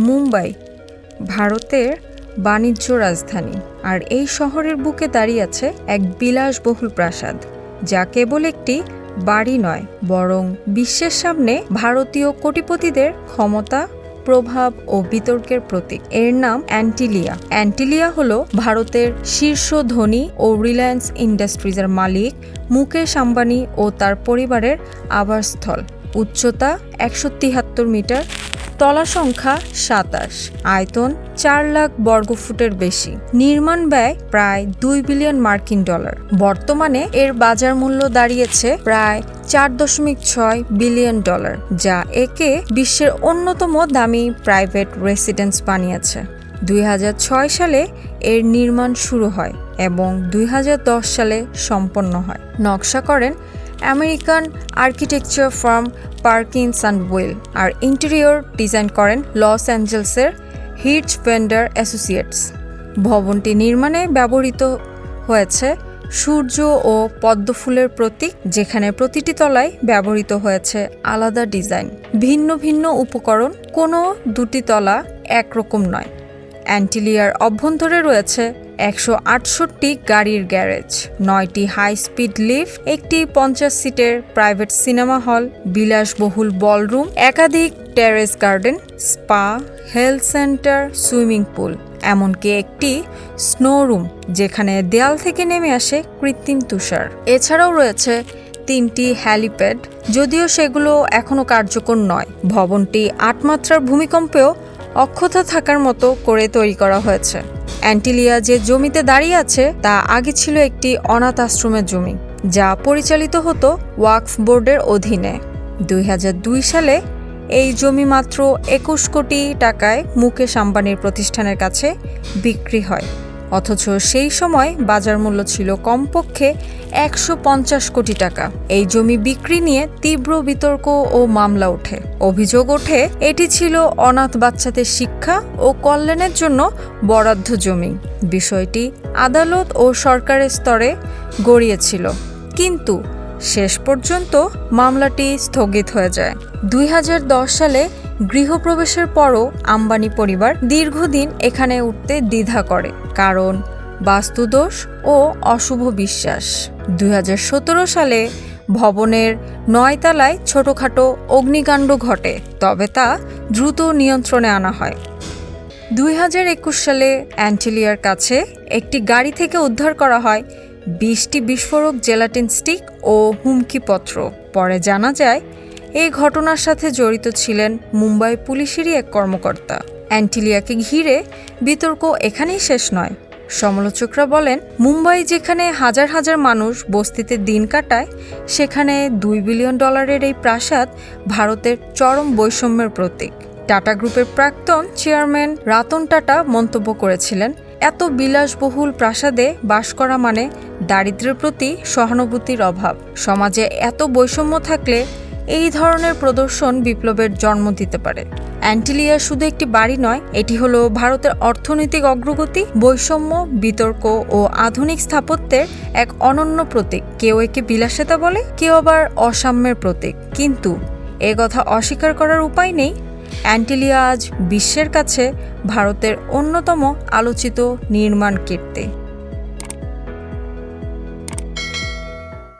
মুম্বাই ভারতের বাণিজ্য রাজধানী, আর এই শহরের বুকে দাঁড়িয়ে আছে এক বিলাসবহুল প্রাসাদ, যা কেবল একটি বাড়ি নয়, বরং বিশ্বের সামনে ভারতীয় কোটিপতিদের ক্ষমতা, প্রভাব ও বিতর্কের প্রতীক। এর নাম অ্যান্টিলিয়া। অ্যান্টিলিয়া হলো ভারতের শীর্ষ ধনী ও রিলায়েন্স ইন্ডাস্ট্রিজের মালিক মুকেশ আম্বানি ও তার পরিবারের আবাসস্থল। উচ্চতা 173 মিটার, তলা সংখ্যা 27, আয়তন 4 লাখ বর্গফুটের বেশি, নির্মাণ ব্যয় প্রায় $2 বিলিয়ন। বর্তমানে এর বাজার মূল্য দাঁড়িয়েছে প্রায় $4.6 বিলিয়ন, যা একে বিশ্বের অন্যতম দামি প্রাইভেট রেসিডেন্স বানিয়েছে। 2006 সালে এর নির্মাণ শুরু হয় এবং 2010 সালে সম্পন্ন হয়। নকশা করেন American architecture firm Perkins and Will, আর ইন্টেরিয়র ডিজাইন করেন লস অ্যাঞ্জেলসের হিটচ ভেন্ডার অ্যাসোসিয়েটস। ভবনটি নির্মাণে ব্যবহৃত হয়েছে সূর্য ও পদ্মফুলের প্রতীক, যেখানে প্রতিটি তলায় ব্যবহৃত হয়েছে আলাদা ডিজাইন, ভিন্ন ভিন্ন উপকরণ, কোনো দুটি তলা একরকম নয়। অ্যান্টিলিয়ার অভ্যন্তরে রয়েছে 168টি গাড়ির গ্যারেজ, 9টি হাই স্পিড লিফট, একটি 50 সিটের প্রাইভেট সিনেমা হল, বিলাসবহুল বলরুম, একাধিক terrace garden, spa, health centre, swimming pool, এমনকি একটি স্নো রুম যেখানে দেয়াল থেকে নেমে আসে কৃত্রিম তুষার। এছাড়াও রয়েছে 3টি হ্যালিপ্যাড, যদিও সেগুলো এখনও কার্যকর নয়। ভবনটি 8 মাত্রার ভূমিকম্পেও অক্ষত থাকার মতো করে তৈরি করা হয়েছে। অ্যান্টিলিয়া যে জমিতে দাঁড়িয়ে আছে তা আগে ছিল একটি অনাথ আশ্রমের জমি, যা পরিচালিত হতো ওয়াকফ বোর্ডের অধীনে। 2002 সালে এই জমি মাত্র 21 কোটি টাকায় মুকেশ আম্বানির প্রতিষ্ঠানের কাছে বিক্রি হয়, অথচ সেই সময় বাজার মূল্য ছিল কমপক্ষে 150 কোটি টাকা। এই জমি বিক্রি নিয়ে তীব্র বিতর্ক ও মামলা ওঠে। অভিযোগ ওঠে এটি ছিল অনাথ বাচ্চাদের শিক্ষা ও কল্যাণের জন্য বরাদ্দ জমি। বিষয়টি আদালত ও সরকারের স্তরে গড়িয়েছিল, কিন্তু শেষ পর্যন্ত মামলাটি স্থগিত হয়ে যায়। 2010 সালে গৃহপ্রবেশের পরও আম্বানি পরিবার দীর্ঘদিন এখানে উঠতে দ্বিধা করে, কারণ বাস্তুদোষ ও অশুভ বিশ্বাস। 2017 সালে ভবনের 9 তলায় ছোটখাটো অগ্নিকাণ্ড ঘটে, তবে তা দ্রুত নিয়ন্ত্রণে আনা হয়। 2021 সালে অ্যান্টিলিয়ার কাছে একটি গাড়ি থেকে উদ্ধার করা হয় 20টি বিস্ফোরক জেলাটিন স্টিক ও হুমকিপত্র। পরে জানা যায় এই ঘটনার সাথে জড়িত ছিলেন মুম্বাই পুলিশেরই এক কর্মকর্তা। অ্যান্টিলিয়াকে ঘিরে বিতর্ক এখানেই শেষ নয়। সমালোচকরা বলেন, মুম্বাই যেখানে হাজার হাজার মানুষ বস্তিতে দিন কাটায়, সেখানে $2 বিলিয়ন এই প্রাসাদ ভারতের চরম বৈষম্যের প্রতীক। টাটা গ্রুপের প্রাক্তন চেয়ারম্যান রতন টাটা মন্তব্য করেছিলেন, এত বিলাসবহুল প্রাসাদে বাস করা মানে দারিদ্র্যের প্রতি সহানুভূতির অভাব। সমাজে এত বৈষম্য থাকলে এই ধরনের প্রদর্শন বিপ্লবের জন্ম দিতে পারে। অ্যান্টিলিয়া শুধু একটি বাড়ি নয়, এটি হলো ভারতের অর্থনৈতিক অগ্রগতি, বৈষম্য, বিতর্ক ও আধুনিক স্থাপত্যের এক অনন্য প্রতীক। কেউ একে বিলাসিতা বলে, কেউ আবার অসাম্যের প্রতীক, কিন্তু এ কথা অস্বীকার করার উপায় নেই। অ্যান্টিলিয়া আজ বিশ্বের কাছে ভারতের অন্যতম আলোচিত নির্মাণ কীর্তি।